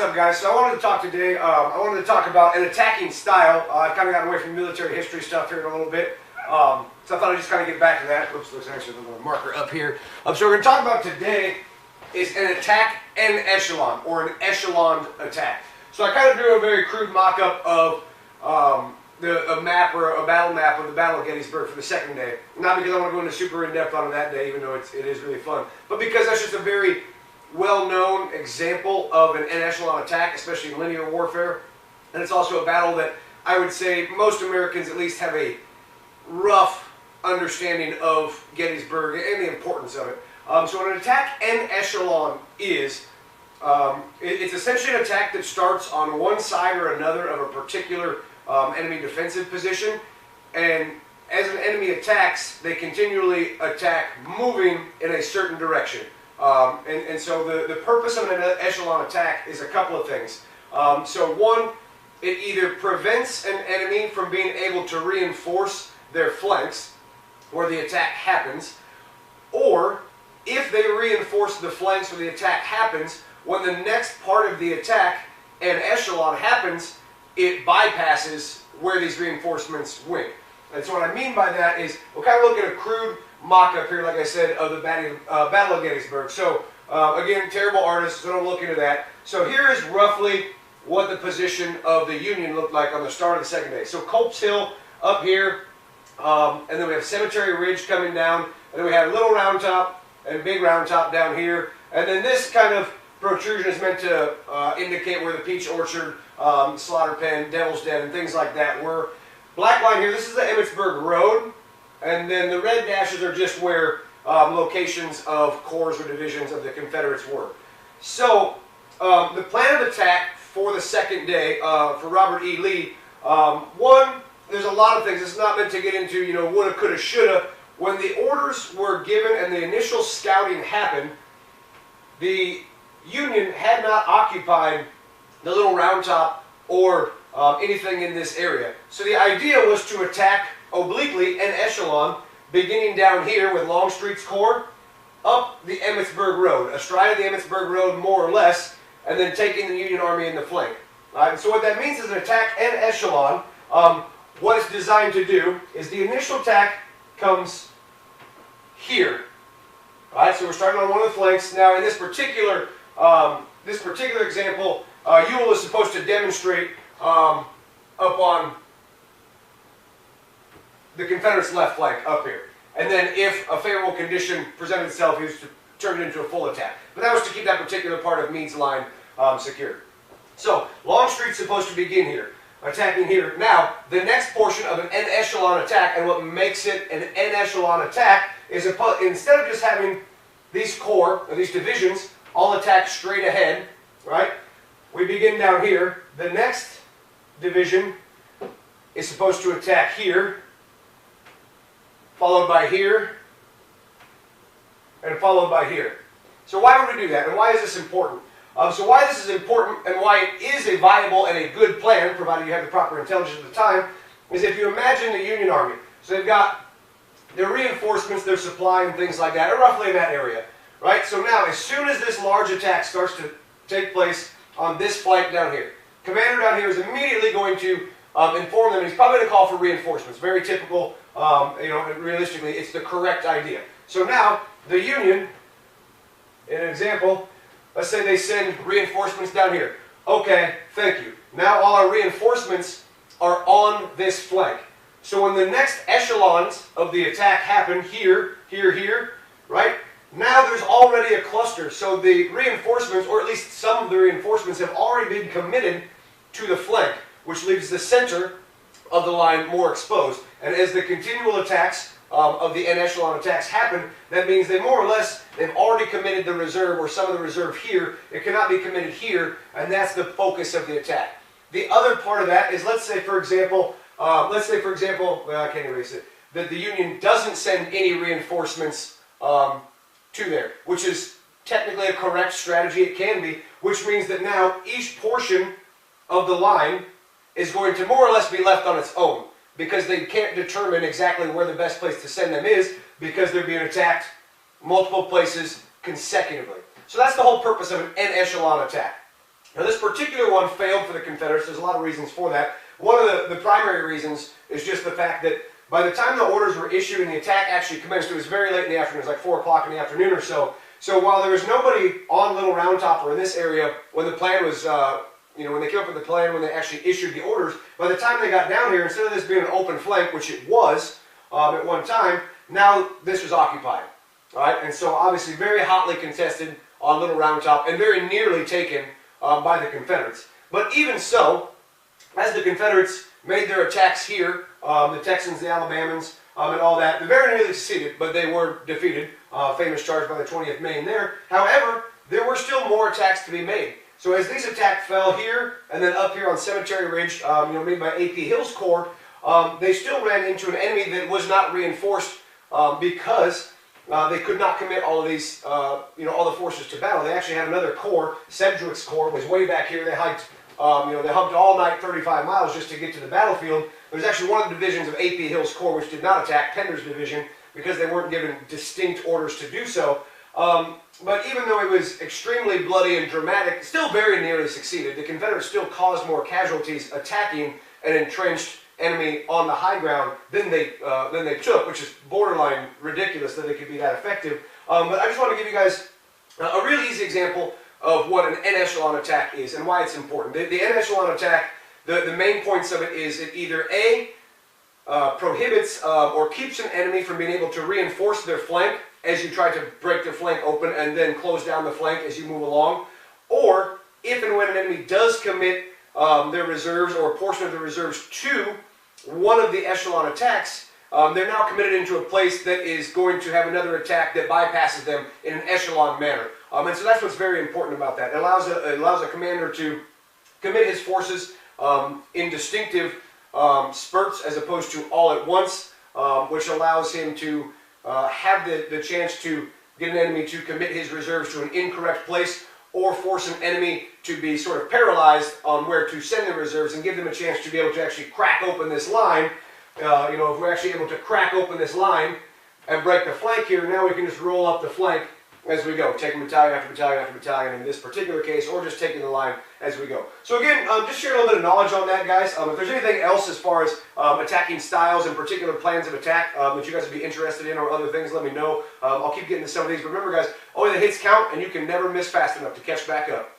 what's up, guys? So I wanted to talk today, about an attacking style. I've kind of gotten away from military history stuff here in a little bit. So I thought I'd just kind of get back to that. Whoops, there's actually a little marker up here. So what we're going to talk about today is an attack en-echelon, or an echelon attack. So I kind of drew a very crude mock-up of a map, or a battle map of the Battle of Gettysburg for the second day. Not because I want to go into super in-depth on that day, even though it is really fun, but because that's just a very well-known example of an en-echelon attack, especially in linear warfare. And it's also a battle that I would say most Americans at least have a rough understanding of Gettysburg and the importance of it. So what an attack en-echelon is, it's essentially an attack that starts on one side or another of a particular enemy defensive position, and as an enemy attacks, they continually attack moving in a certain direction. And so the purpose of an echelon attack is a couple of things. So one, it either prevents an enemy from being able to reinforce their flanks where the attack happens, or if they reinforce the flanks where the attack happens, when the next part of the attack and echelon happens, it bypasses where these reinforcements went. And so what I mean by that is, we'll kind of look at a crude mock-up here, like I said, of the Battle of Gettysburg. So, again, terrible artists, so don't look into that. So here is roughly what the position of the Union looked like on the start of the second day. So Culp's Hill up here, and then we have Cemetery Ridge coming down, and then we have Little Round Top and Big Round Top down here, and then this kind of protrusion is meant to indicate where the Peach Orchard, Slaughter Pen, Devil's Den, and things like that were. Black line here, this is the Emmitsburg Road, and then the red dashes are just where locations of corps or divisions of the Confederates were. So the plan of attack for the second day for Robert E. Lee, one, there's a lot of things. It's not meant to get into, you know, woulda, coulda, shoulda. When the orders were given and the initial scouting happened, the Union had not occupied the Little Round Top or anything in this area. So the idea was to attack obliquely en echelon, beginning down here with Longstreet's corps, up the Emmitsburg Road, astride of the Emmitsburg Road more or less, and then taking the Union Army in the flank. Right? So what that means is an attack en echelon. What it's designed to do is the initial attack comes here. Right? So we're starting on one of the flanks. Now in this particular example, Ewell is supposed to demonstrate up on the Confederates' left flank up here. And then if a favorable condition presented itself, he was to turn it into a full attack. But that was to keep that particular part of Meade's line secure. So Longstreet's supposed to begin here, attacking here. Now, the next portion of an en-echelon attack, and what makes it an en-echelon attack, is instead of just having these corps, or these divisions, all attack straight ahead, right? We begin down here. The next division is supposed to attack here, followed by here, and followed by here. So why would we do that, and why is this important? So why this is important, and why it is a viable and a good plan, provided you have the proper intelligence at the time, is if you imagine the Union Army. So they've got their reinforcements, their supply, and things like that, are roughly in that area. Right? So now, as soon as this large attack starts to take place on this flank down here, commander down here is immediately going to inform them. He's probably going to call for reinforcements. Very typical, you know, realistically, it's the correct idea. So now, the Union, in an example, let's say they send reinforcements down here. Okay, thank you. Now all our reinforcements are on this flank. So when the next echelons of the attack happen, here, here, here, right? Now there's already a cluster, so the reinforcements, or at least some of the reinforcements, have already been committed to the flank, which leaves the center of the line more exposed. And as the continual attacks of the en-echelon attacks happen, that means they more or less, they've already committed the reserve, or some of the reserve here. It cannot be committed here, and that's the focus of the attack. The other part of that is, let's say for example, well, I can't erase it, that the Union doesn't send any reinforcements to there, which is technically a correct strategy. It can be, which means that now each portion of the line is going to more or less be left on its own, because they can't determine exactly where the best place to send them is, because they're being attacked multiple places consecutively. So that's the whole purpose of an en-echelon attack. Now this particular one failed for the Confederates. There's a lot of reasons for that. One of the primary reasons is just the fact that by the time the orders were issued and the attack actually commenced, it was very late in the afternoon. It was like 4 o'clock in the afternoon or so. So while there was nobody on Little Round Top or in this area when the plan was, when they came up with the plan, when they actually issued the orders, by the time they got down here, instead of this being an open flank, which it was at one time, now this was occupied. All right? And so obviously very hotly contested on Little Round Top and very nearly taken by the Confederates. But even so, as the Confederates made their attacks here, the Texans, the Alabamans, and all that, they very nearly succeeded, but they were defeated. Famous charge by the 20th Maine there. However, there were still more attacks to be made. So as these attacks fell here, and then up here on Cemetery Ridge, made by A.P. Hill's Corps, they still ran into an enemy that was not reinforced because they could not commit all of these, all the forces to battle. They actually had another corps. Sedgwick's Corps was way back here. They hiked, they humped all night 35 miles just to get to the battlefield. There's actually one of the divisions of A.P. Hill's Corps which did not attack, Pender's division, because they weren't given distinct orders to do so. But even though it was extremely bloody and dramatic, it still very nearly succeeded. The Confederates still caused more casualties attacking an entrenched enemy on the high ground than they took, which is borderline ridiculous that they could be that effective. But I just want to give you guys a really easy example of what an en-echelon attack is and why it's important. The en-echelon attack, the main points of it is it either A, prohibits or keeps an enemy from being able to reinforce their flank as you try to break their flank open and then close down the flank as you move along, or if and when an enemy does commit their reserves or a portion of the reserves to one of the echelon attacks, they're now committed into a place that is going to have another attack that bypasses them in an echelon manner. And so that's what's very important about that. It allows a commander to commit his forces in distinctive spurts as opposed to all at once, which allows him to have the chance to get an enemy to commit his reserves to an incorrect place, or force an enemy to be sort of paralyzed on where to send the reserves and give them a chance to be able to actually crack open this line. If we're actually able to crack open this line and break the flank here, now we can just roll up the flank as we go, taking battalion after battalion after battalion in this particular case, or just taking the line as we go. So again, just share a little bit of knowledge on that, guys. If there's anything else as far as attacking styles and particular plans of attack that you guys would be interested in, or other things, let me know. I'll keep getting to some of these. But remember, guys, only the hits count, and you can never miss fast enough to catch back up.